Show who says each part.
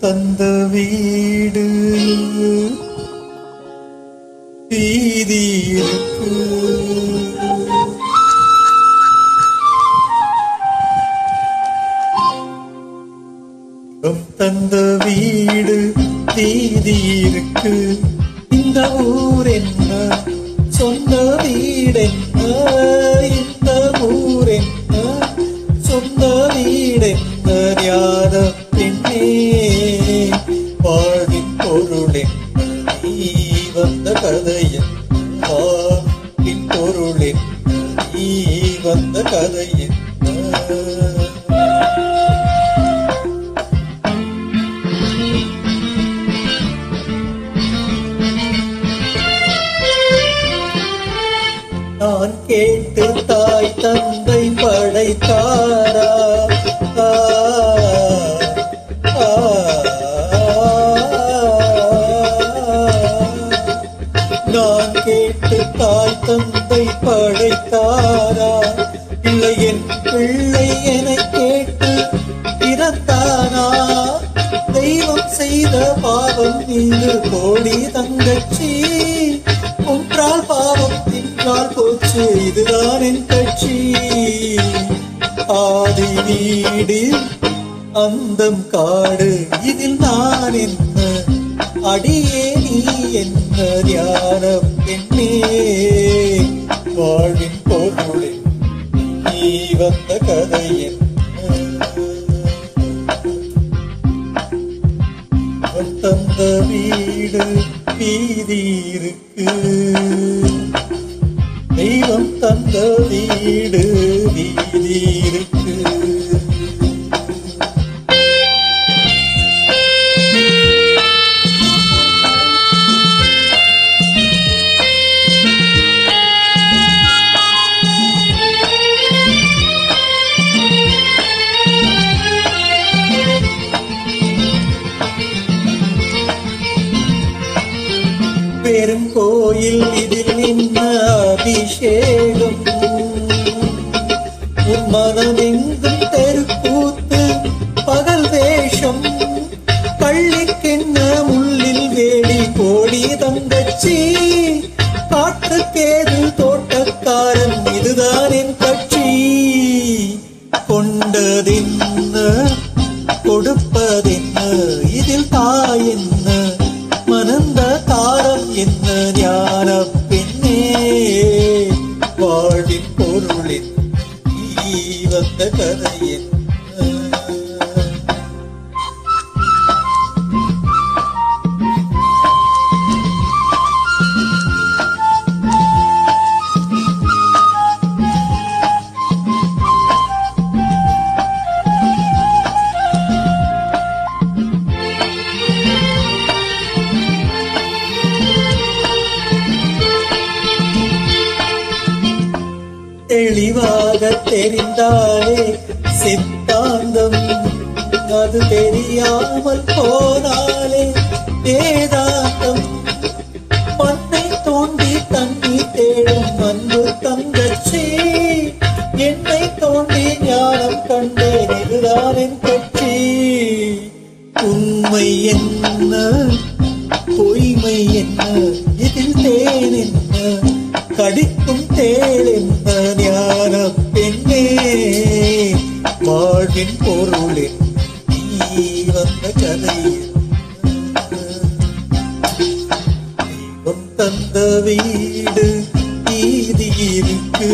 Speaker 1: தந்த வீடு வீதி இருக்கு, தந்த வீடு வீதி இருக்கு. இந்த ஊர் என்ன, சொந்த வீடென்ன, இந்த ஊர் என்ன, சொந்த வீடென்ன, ஞான பெண்ணே வாழ்வின் பொருள் என்ன, நீ வந்த கதையன் வாழ்வின் பொருள் என்ன, நீ வந்த கதையன். நான் கேட்டு தாய் தந்தை படைத்தாரா, நான் கேட்டு தாய் தந்தை படைத்தாரா, இல்லை என் பிள்ளை என கேட்டு பிறந்தானா, தெய்வம் செய்த பாவம் இங்கு கோடி தங்கச்சி, ஒன்றால் பாவம் தின்றால் போச்சு இதுதான் என் கட்சி. ஆதி வீடு அந்தம் காடு, இதில் நான் என்ன, அடியே நீ என்ன, ஞான பெண்ணே வாழ்வின் பொருளே நீ வந்த கதை என்ன, தந்த வீடு வீதி இருக்கு, தெய்வம் தந்த வீடு வீதி இருக்கு. பெரும் கோயில் இதில் நின்ன அபிஷேகம், உன் மனமெங்கும் தெருக்கூத்து பகல் வேஷம், பள்ளிக்கென்ன முள்ளில் வேடி கோடி தங்கச்சி, காற்றுக்கேது தோட்டக்காரன் இதுதான் என் கட்சி. கொண்டதென்ன கொடுப்பதென்ன, இதில் தாய் என்ன, மனந்த தாரம் என்ன, ஞான பெண்ணே வாழ்வின் பொருளின் நீ வந்த கதை என்ன. தெளிவாக தெரிந்தாலே சித்தாந்தம், அது தெரியாமல் போனாலே வேதாந்தம், மண்ணை தோண்டி தண்ணி தேடும் அன்பு தங்கச்சி, என்னை தோண்டி ஞானம் கண்டேன் இதுதான் என் கட்சி. உண்மை என்ன பொய்மை என்ன, இதில் தேன் என்ன, கடிக்கும் தேள் என்ன, ஞான பெண்ணே வாழ்வின் பொருளே நீ வந்த கதை என்ன, தெய்வம் தந்த வீடு வீதி இருக்கு,